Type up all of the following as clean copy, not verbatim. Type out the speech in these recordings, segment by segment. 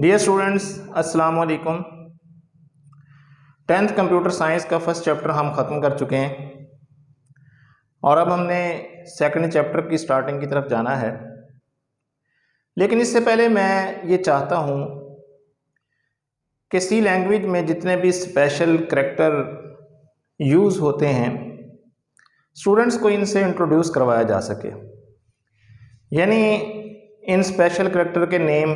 Dear students, अस्सलाम वालेकुम। 10th computer science का फर्स्ट चैप्टर हम ख़त्म कर चुके हैं और अब हमने सेकंड चैप्टर की स्टार्टिंग की तरफ जाना है। लेकिन इससे पहले मैं ये चाहता हूँ कि सी लैंग्वेज में जितने भी स्पेशल करैक्टर यूज़ होते हैं स्टूडेंट्स को इनसे इंट्रोड्यूस करवाया जा सके, यानी इन स्पेशल करैक्टर के नेम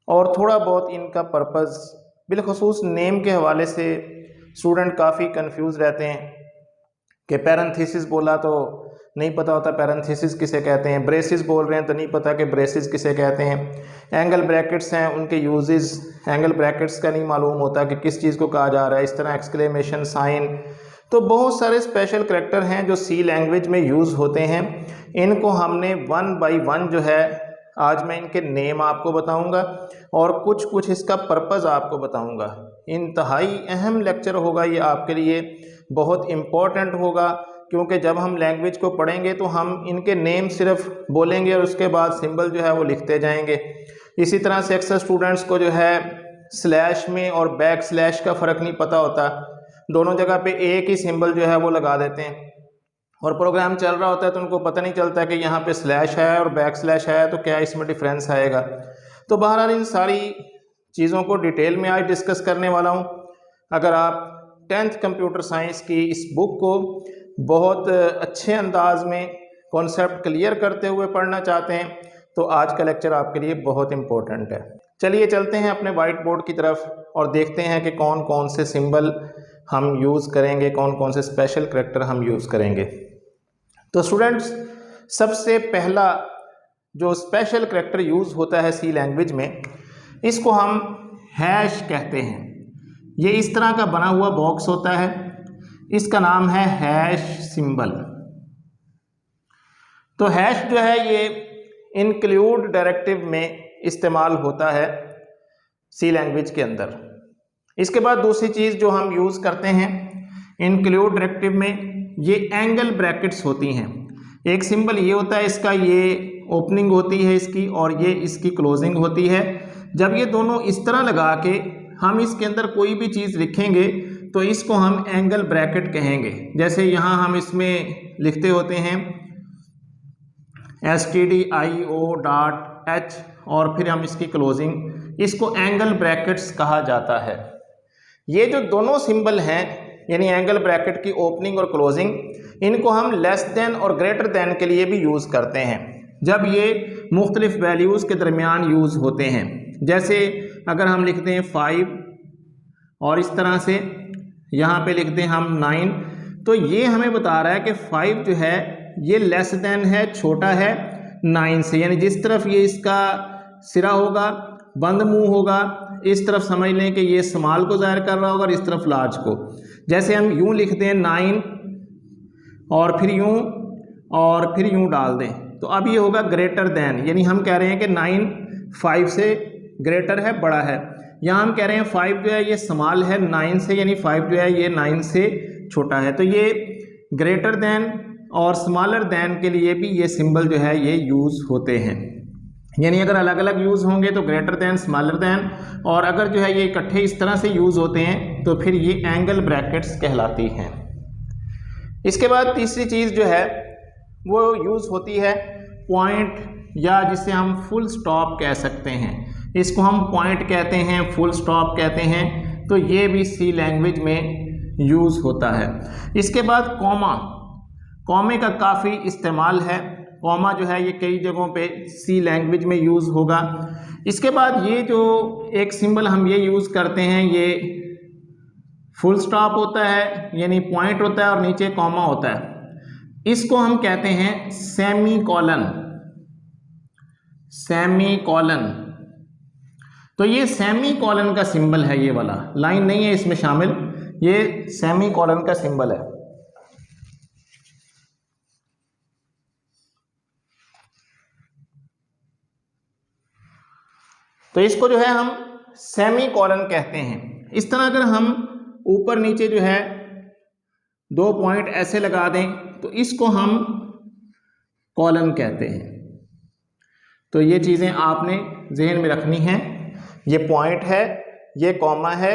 और थोड़ा बहुत इनका पर्पज़। बिलखसूस नेम के हवाले से स्टूडेंट काफ़ी कंफ्यूज रहते हैं कि पैरेंथेसिस बोला तो नहीं पता होता पैरेंथेसिस किसे कहते हैं, ब्रेसिस बोल रहे हैं तो नहीं पता कि ब्रेसिस किसे कहते हैं, एंगल ब्रैकेट्स हैं उनके यूजेस, एंगल ब्रैकेट्स का नहीं मालूम होता कि किस चीज़ को कहा जा रहा है, इस तरह एक्सक्लेमेशन साइन। तो बहुत सारे स्पेशल करैक्टर हैं जो सी लैंग्वेज में यूज़ होते हैं। इनको हमने वन बाय वन जो है आज मैं इनके नेम आपको बताऊंगा और कुछ इसका पर्पज़ आपको बताऊंगा। इंतहाई अहम लेक्चर होगा ये आपके लिए, बहुत इम्पोर्टेंट होगा, क्योंकि जब हम लैंग्वेज को पढ़ेंगे तो हम इनके नेम सिर्फ बोलेंगे और उसके बाद सिंबल जो है वो लिखते जाएंगे। इसी तरह से अक्सर स्टूडेंट्स को जो है स्लैश में और बैक स्लैश का फ़र्क नहीं पता होता, दोनों जगह पे एक ही सिंबल जो है वो लगा देते हैं और प्रोग्राम चल रहा होता है तो उनको पता नहीं चलता कि यहाँ पे स्लैश है और बैक स्लैश है तो क्या इसमें डिफरेंस आएगा। तो बहरहाल इन सारी चीज़ों को डिटेल में आज डिस्कस करने वाला हूँ। अगर आप 10th कंप्यूटर साइंस की इस बुक को बहुत अच्छे अंदाज में कॉन्सेप्ट क्लियर करते हुए पढ़ना चाहते हैं तो आज का लेक्चर आपके लिए बहुत इम्पोर्टेंट है। चलिए चलते हैं अपने वाइट बोर्ड की तरफ और देखते हैं कि कौन कौन से सिंबल हम यूज़ करेंगे, कौन कौन से स्पेशल करैक्टर हम यूज़ करेंगे। तो स्टूडेंट्स, सबसे पहला जो स्पेशल करैक्टर यूज़ होता है सी लैंग्वेज में, इसको हम हैश कहते हैं। ये इस तरह का बना हुआ बॉक्स होता है, इसका नाम है हैश सिंबल। तो हैश जो है ये इंक्लूड डायरेक्टिव में इस्तेमाल होता है सी लैंग्वेज के अंदर। इसके बाद दूसरी चीज़ जो हम यूज़ करते हैं इंक्लूड डायरेक्टिव में, ये एंगल ब्रैकेट्स होती हैं। एक सिंबल ये होता है इसका, ये ओपनिंग होती है इसकी और ये इसकी क्लोजिंग होती है। जब ये दोनों इस तरह लगा के हम इसके अंदर कोई भी चीज़ लिखेंगे तो इसको हम एंगल ब्रैकेट कहेंगे। जैसे यहाँ हम इसमें लिखते होते हैं stdio.h और फिर हम इसकी क्लोजिंग, इसको एंगल ब्रैकेट्स कहा जाता है। ये जो दोनों सिंबल हैं यानी एंगल ब्रैकेट की ओपनिंग और क्लोजिंग, इनको हम लेस देन और ग्रेटर देन के लिए भी यूज़ करते हैं जब ये मुख्तलिफ वैल्यूज़ के दरमियान यूज़ होते हैं। जैसे अगर हम लिखते हैं 5 और इस तरह से यहाँ पे लिखते हैं हम 9, तो ये हमें बता रहा है कि 5 जो है ये लेस देन है, छोटा है 9 से, यानी जिस तरफ ये इसका सिरा होगा, बंद मुंह होगा, इस तरफ समझ लें कि ये स्मॉल को ज़ाहिर कर रहा होगा और इस तरफ लार्ज को। जैसे हम यूँ लिखते हैं 9 और फिर यूँ और फिर यूँ डाल दें तो अब ये होगा ग्रेटर देन, यानी हम कह रहे हैं कि 9 5 से ग्रेटर है, बड़ा है। यहाँ हम कह रहे हैं 5 जो है ये स्मॉल है 9 से, यानी 5 जो है ये 9 से छोटा है। तो ये ग्रेटर देन और स्मॉलर देन के लिए भी ये सिंबल जो है ये यूज़ होते हैं। यानी अगर अलग अलग यूज़ होंगे तो ग्रेटर देन, स्मॉलर देन, और अगर जो है ये इकट्ठे इस तरह से यूज़ होते हैं तो फिर ये एंगल ब्रैकेट्स कहलाती हैं। इसके बाद तीसरी चीज़ जो है वो यूज़ होती है पॉइंट, या जिसे हम फुल स्टॉप कह सकते हैं। इसको हम पॉइंट कहते हैं, फुल स्टॉप कहते हैं, तो ये भी सी लैंग्वेज में यूज़ होता है। इसके बाद कॉमा, कॉमे का काफ़ी इस्तेमाल है। कॉमा जो है ये कई जगहों पे सी लैंग्वेज में यूज़ होगा। इसके बाद ये जो एक सिंबल हम ये यूज़ करते हैं, ये फुल स्टॉप होता है यानी पॉइंट होता है और नीचे कॉमा होता है, इसको हम कहते हैं सेमी कॉलन। सेमी कॉलन, तो ये सेमी कॉलन का सिंबल है, ये वाला लाइन नहीं है इसमें शामिल, ये सेमी कॉलन का सिंबल है। तो इसको जो है हम सेमी कॉलन कहते हैं। इस तरह अगर हम ऊपर नीचे जो है 2 पॉइंट ऐसे लगा दें तो इसको हम कॉलन कहते हैं। तो ये चीज़ें आपने जहन में रखनी हैं। ये पॉइंट है, ये कॉमा है,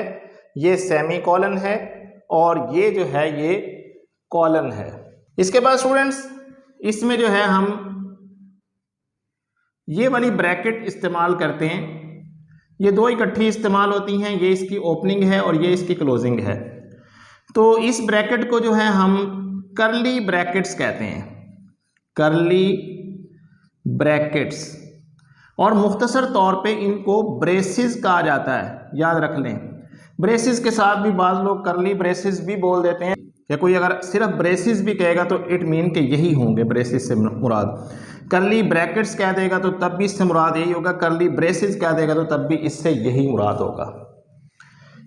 ये सेमीकोलन है और ये जो है ये कॉलन है। इसके बाद स्टूडेंट्स इसमें जो है हम ये वाली ब्रैकेट इस्तेमाल करते हैं। ये दो इकट्ठी इस्तेमाल होती हैं, ये इसकी ओपनिंग है और ये इसकी क्लोजिंग है। तो इस ब्रैकेट को जो है हम कर्ली ब्रैकेट्स कहते हैं, कर्ली ब्रैकेट्स, और मुख्तसर तौर पे इनको ब्रेसिस कहा जाता है, याद रख लें। ब्रेसिस के साथ भी बाज़ लोग कर्ली ब्रेसिस भी बोल देते हैं, या कोई अगर सिर्फ ब्रेसिस भी कहेगा तो इट मीन के यही होंगे, ब्रेसिस से मुराद। कर्ली ब्रैकेट्स कह देगा तो तब भी इससे मुराद यही होगा, कर्ली ब्रेसिस कह देगा तो तब भी इससे यही मुराद होगा।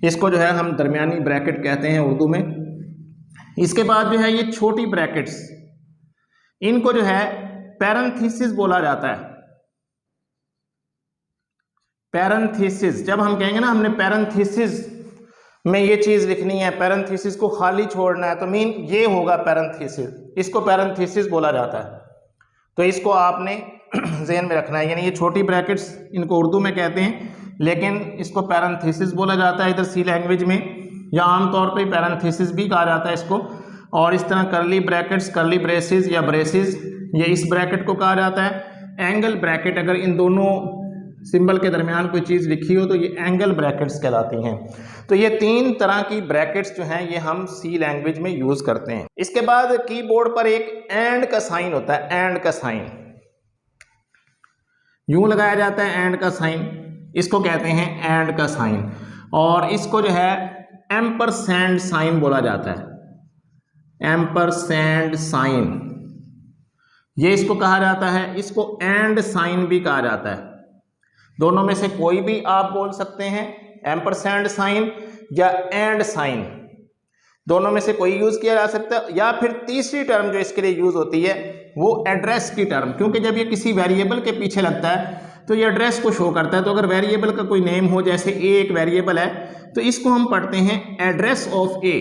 इसको जो है हम दरमियानी ब्रैकेट कहते हैं उर्दू में। इसके बाद जो है ये छोटी ब्रैकेट्स, इनको जो है पैरेंथेसिस बोला जाता है। पैरेंथेसिस, जब हम कहेंगे ना हमने पैरेंथेसिस में ये चीज़ लिखनी है, पैरेंथेसिस को खाली छोड़ना है, तो मीन ये होगा पैरेंथेसिस, इसको पैरेंथेसिस बोला जाता है। तो इसको आपने ज़हन में रखना है, यानी ये छोटी ब्रैकेट्स इनको उर्दू में कहते हैं, लेकिन इसको पैरेंथेसिस बोला जाता है इधर सी लैंग्वेज में, या आमतौर पे पैरेंथेसिस भी कहा जाता है इसको। और इस तरह कर्ली ब्रैकेट्स, कर्ली ब्रेसिस या ब्रेसिस, ये इस ब्रैकेट को कहा जाता है। एंगल ब्रैकेट, अगर इन दोनों सिंबल के दरमियान कोई चीज़ लिखी हो तो ये एंगल ब्रैकेट्स कहलाती हैं। तो ये तीन तरह की ब्रैकेट्स जो हैं ये हम सी लैंग्वेज में यूज़ करते हैं। इसके बाद कीबोर्ड पर एक एंड का साइन होता है, एंड का साइन यूं लगाया जाता है, एंड का साइन, इसको कहते हैं एंड का साइन। और इसको जो है एम्परसैंड साइन बोला जाता है, एम्परसैंड साइन, ये इसको कहा जाता है। इसको एंड साइन भी कहा जाता है, दोनों में से कोई भी आप बोल सकते हैं, एम्परसैंड साइन या एंड साइन, दोनों में से कोई यूज़ किया जा सकता है। या फिर तीसरी टर्म जो इसके लिए यूज़ होती है वो एड्रेस की टर्म, क्योंकि जब ये किसी वेरिएबल के पीछे लगता है तो ये एड्रेस को शो करता है। तो अगर वेरिएबल का कोई नेम हो, जैसे ए एक वेरिएबल है, तो इसको हम पढ़ते हैं address of A,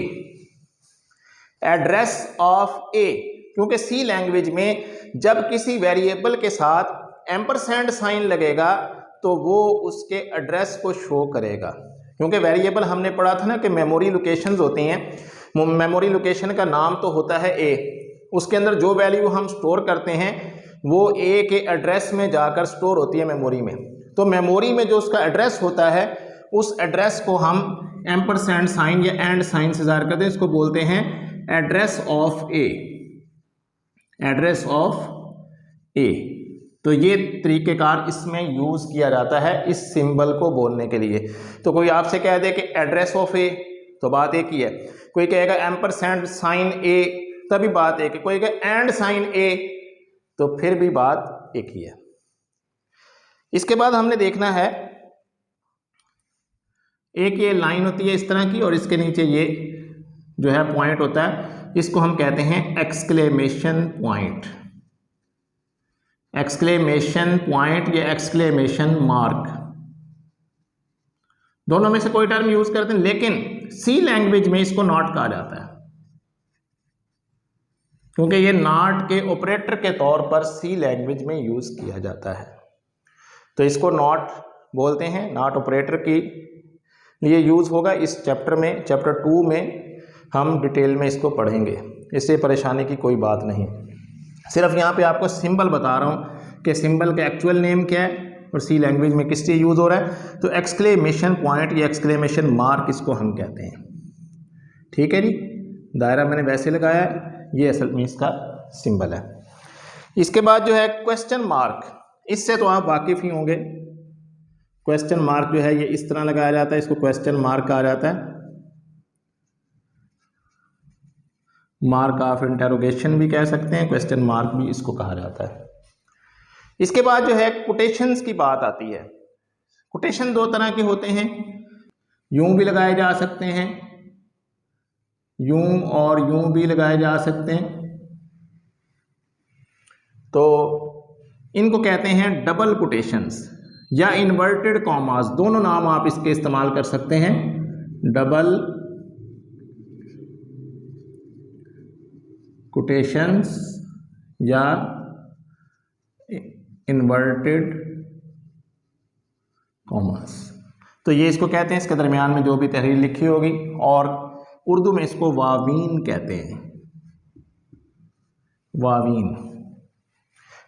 address of A, क्योंकि सी लैंग्वेज में जब किसी वेरिएबल के साथ एम्परसैंड साइन लगेगा तो वो उसके एड्रेस को शो करेगा। क्योंकि वेरिएबल हमने पढ़ा था ना कि मेमोरी लोकेशंस होती हैं, मेमोरी लोकेशन का नाम तो होता है ए, उसके अंदर जो वैल्यू हम स्टोर करते हैं वो ए के एड्रेस में जाकर स्टोर होती है मेमोरी में। तो मेमोरी में जो उसका एड्रेस होता है उस एड्रेस को हम एम्परसैंड साइन या एंड साइन से ज़ाहिर करते हैं, इसको बोलते हैं address of A, address of A. तो ये तरीक़ेकार इसमें यूज़ किया जाता है इस सिंबल को बोलने के लिए। तो कोई आपसे कह दे कि एड्रेस ऑफ ए, तो बात एक ही है। कोई कहेगा एम्परसैंड साइन ए, तभी बात एक है। कोई कहेगा एंड साइन ए, तो फिर भी बात एक ही है। इसके बाद हमने देखना है, एक ये लाइन होती है इस तरह की और इसके नीचे ये जो है पॉइंट होता है, इसको हम कहते हैं एक्सक्लेमेशन पॉइंट, एक्सक्लेमेशन पॉइंट या एक्सक्लेमेशन मार्क, दोनों में से कोई टर्म यूज करते हैं, लेकिन सी लैंग्वेज में इसको नॉट कहा जाता है, क्योंकि ये नॉट के ऑपरेटर के तौर पर सी लैंग्वेज में यूज किया जाता है। तो इसको नॉट बोलते हैं, नॉट ऑपरेटर की लिए यूज होगा इस चैप्टर में। चैप्टर 2 में हम डिटेल में इसको पढ़ेंगे, इससे परेशानी की कोई बात नहीं। सिर्फ यहाँ पे आपको सिंबल बता रहा हूँ कि सिंबल का एक्चुअल नेम क्या है और सी लैंग्वेज में किस लिए यूज़ हो रहा है। तो एक्सक्लेमेशन पॉइंट या एक्सक्लेमेशन मार्क इसको हम कहते हैं। ठीक है जी, दायरा मैंने वैसे लगाया है, ये असल में इसका सिंबल है। इसके बाद जो है क्वेश्चन मार्क, इससे तो आप वाकिफ़ ही होंगे। क्वेश्चन मार्क जो है ये इस तरह लगाया जाता है, इसको क्वेश्चन मार्क कहा जाता है, मार्क ऑफ इंटेरोगेशन भी कह सकते हैं, क्वेश्चन मार्क भी इसको कहा जाता है। इसके बाद जो है कोटेशंस की बात आती है। कोटेशन दो तरह के होते हैं, यूं भी लगाए जा सकते हैं, यूं और यूं भी लगाए जा सकते हैं। तो इनको कहते हैं डबल कोटेशंस या इन्वर्टेड कॉमास, दोनों नाम आप इसके इस्तेमाल कर सकते हैं, डबल कोटेशंस या इन्वर्टेड कॉमास। तो ये इसको कहते हैं, इसके दरमियान में जो भी तहरीर लिखी होगी, और उर्दू में इसको वावीन कहते हैं, वावीन।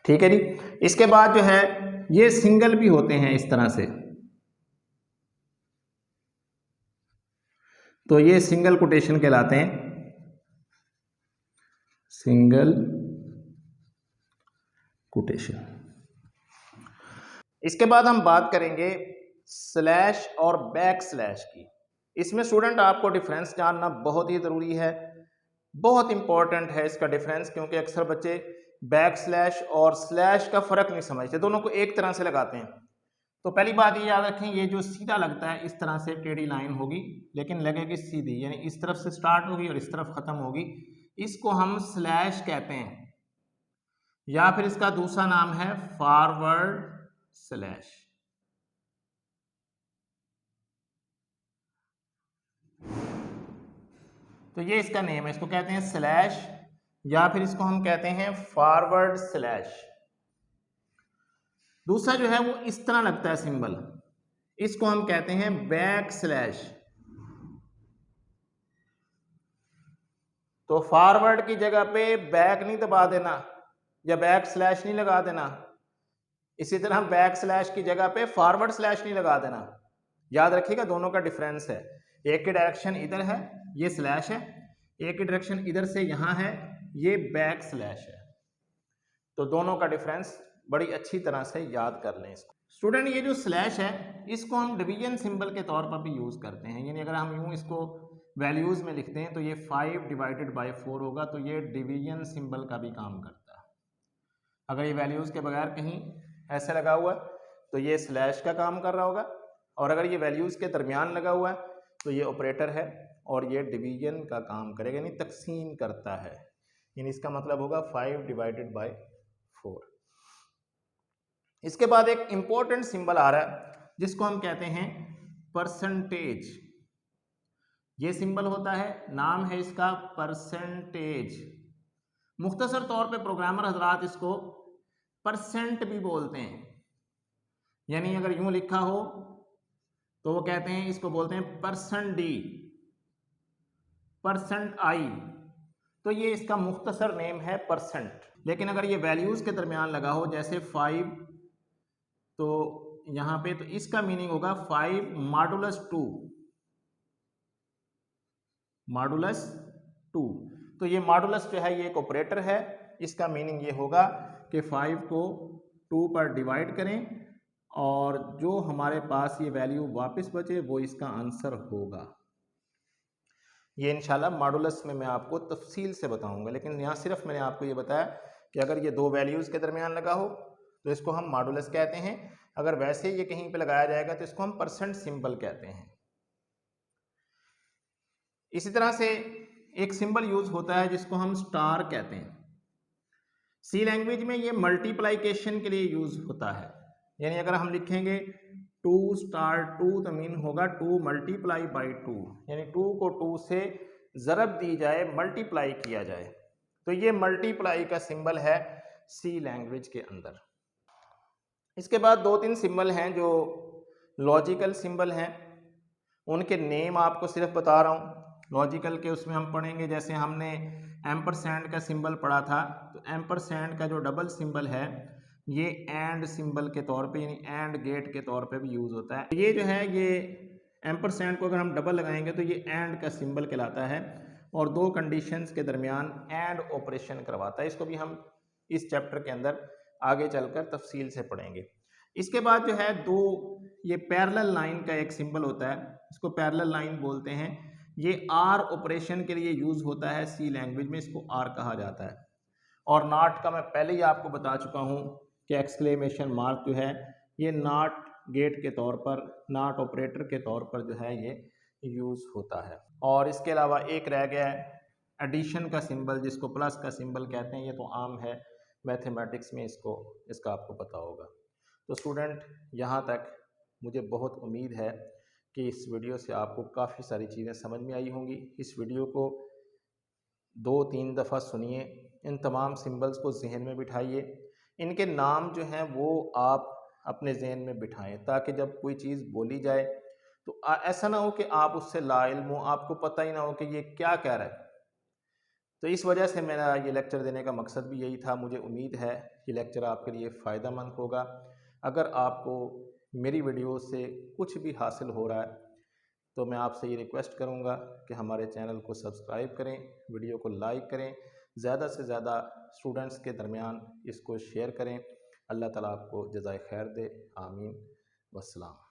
ठीक है जी। इसके बाद जो है ये सिंगल भी होते हैं इस तरह से, तो ये सिंगल कोटेशन कहलाते हैं, सिंगल कोटेशन। इसके बाद हम बात करेंगे स्लैश और बैक स्लैश की। इसमें स्टूडेंट आपको डिफरेंस जानना बहुत ही ज़रूरी है, बहुत इंपॉर्टेंट है इसका डिफरेंस, क्योंकि अक्सर बच्चे बैक स्लैश और स्लैश का फ़र्क नहीं समझते, दोनों को एक तरह से लगाते हैं। तो पहली बात ये याद रखें, ये जो सीधा लगता है इस तरह से टेढ़ी लाइन होगी, लेकिन लगेगी सीधी, यानी इस तरफ से स्टार्ट होगी और इस तरफ ख़त्म होगी, इसको हम स्लैश कहते हैं, या फिर इसका दूसरा नाम है फॉरवर्ड स्लैश। तो ये इसका नेम है, इसको कहते हैं स्लैश, या फिर इसको हम कहते हैं फॉरवर्ड स्लैश। दूसरा जो है वो इस तरह लगता है सिंबल, इसको हम कहते हैं बैक स्लैश। तो फॉरवर्ड की जगह पे बैक नहीं दबा देना या बैक स्लैश नहीं लगा देना, इसी तरह बैक स्लैश की जगह पे फॉरवर्ड स्लैश नहीं लगा देना। याद रखिएगा दोनों का डिफरेंस है, एक की डायरेक्शन इधर है, ये स्लैश है, एक की डायरेक्शन इधर से यहाँ है, ये बैक स्लैश है। तो दोनों का डिफरेंस बड़ी अच्छी तरह से याद कर लें इसको। स्टूडेंट ये जो स्लैश है इसको हम डिवीजन सिंबल के तौर पर भी यूज़ करते हैं, यानी अगर हम यूँ इसको वैल्यूज़ में लिखते हैं तो ये 5/4 होगा, तो ये डिवीजन सिंबल का भी काम करता है। अगर ये वैल्यूज़ के बगैर कहीं ऐसे लगा हुआ है तो ये स्लैश का काम कर रहा होगा, और अगर ये वैल्यूज़ के दरमियान लगा हुआ है तो ये ऑपरेटर है और ये डिवीजन का काम करेगा, यानी तकसीम करता है, यानी इसका मतलब होगा 5/4। इसके बाद एक इंपॉर्टेंट सिंबल आ रहा है जिसको हम कहते हैं परसेंटेज। ये सिंबल होता है, नाम है इसका परसेंटेज। मुख्तसर तौर पे प्रोग्रामर हजरात इसको परसेंट भी बोलते हैं, यानी अगर यूं लिखा हो तो वो कहते हैं, इसको बोलते हैं %d, %i, तो ये इसका मुख्तसर नेम है परसेंट। लेकिन अगर ये वैल्यूज़ के दरमियान लगा हो जैसे 5, तो यहाँ पे तो इसका मीनिंग होगा 5/2, (2). तो ये मॉडुलस जो है ये एक ऑपरेटर है, इसका मीनिंग ये होगा कि 5 को 2 पर डिवाइड करें और जो हमारे पास ये वैल्यू वापस बचे वो इसका आंसर होगा। ये इंशाल्लाह मॉडुलस में मैं आपको तफसील से बताऊंगा, लेकिन यहाँ सिर्फ मैंने आपको ये बताया कि अगर ये दो वैल्यूज़ के दरमियान लगा हो तो इसको हम मॉडुलस कहते हैं, अगर वैसे ये कहीं पे लगाया जाएगा तो इसको हम परसेंट सिंबल कहते हैं। इसी तरह से एक सिंबल यूज होता है जिसको हम स्टार कहते हैं। सी लैंग्वेज में ये मल्टीप्लाइकेशन के लिए यूज होता है, यानी अगर हम लिखेंगे 2*2 तो मीन होगा 2 × 2, यानी 2 को 2 से ज़रब दी जाए, मल्टीप्लाई किया जाए, तो ये मल्टीप्लाई का सिंबल है सी लैंग्वेज के अंदर। इसके बाद 2-3 सिंबल हैं जो लॉजिकल सिंबल हैं, उनके नेम आपको सिर्फ बता रहा हूँ। लॉजिकल के उसमें हम पढ़ेंगे, जैसे हमने एम्परसैंड का सिंबल पढ़ा था, तो एम्परसैंड का जो डबल सिंबल है ये एंड सिंबल के तौर पे, यानी एंड गेट के तौर पे भी यूज़ होता है। ये जो है ये एम्परसैंड को अगर हम डबल लगाएंगे तो ये एंड का सिंबल कहलाता है और दो कंडीशंस के दरमियान एंड ऑपरेशन करवाता है। इसको भी हम इस चैप्टर के अंदर आगे चलकर तफसील से पढ़ेंगे। इसके बाद जो है दो ये पैरेलल लाइन का एक सिंबल होता है, इसको पैरेलल लाइन बोलते हैं। ये आर ऑपरेशन के लिए यूज़ होता है सी लैंग्वेज में, इसको आर कहा जाता है। और नॉट का मैं पहले ही आपको बता चुका हूँ कि एक्सक्लेमेशन मार्क जो है ये नॉट गेट के तौर पर, नॉट ऑपरेटर के तौर पर जो है ये यूज़ होता है। और इसके अलावा एक रह गया है एडिशन का सिंबल, जिसको प्लस का सिंबल कहते हैं। ये तो आम है मैथमेटिक्स में, इसका आपको पता होगा। तो स्टूडेंट यहाँ तक मुझे बहुत उम्मीद है कि इस वीडियो से आपको काफ़ी सारी चीज़ें समझ में आई होंगी। इस वीडियो को 2-3 दफ़ा सुनिए, इन तमाम सिंबल्स को जहन में बिठाइए, इनके नाम जो हैं वो आप अपने जहन में बिठाएं, ताकि जब कोई चीज़ बोली जाए तो ऐसा ना हो कि आप उससे लाइल्म हो, आपको पता ही ना हो कि ये क्या कह रहा है। तो इस वजह से मेरा ये लेक्चर देने का मकसद भी यही था। मुझे उम्मीद है ये लेक्चर आपके लिए फ़ायदेमंद होगा। अगर आपको मेरी वीडियो से कुछ भी हासिल हो रहा है तो मैं आपसे ये रिक्वेस्ट करूँगा कि हमारे चैनल को सब्सक्राइब करें, वीडियो को लाइक करें, ज़्यादा से ज़्यादा स्टूडेंट्स के दरमियान इसको शेयर करें। अल्लाह ताला आपको जज़ाए खैर दे। आमीन। वस्सलाम।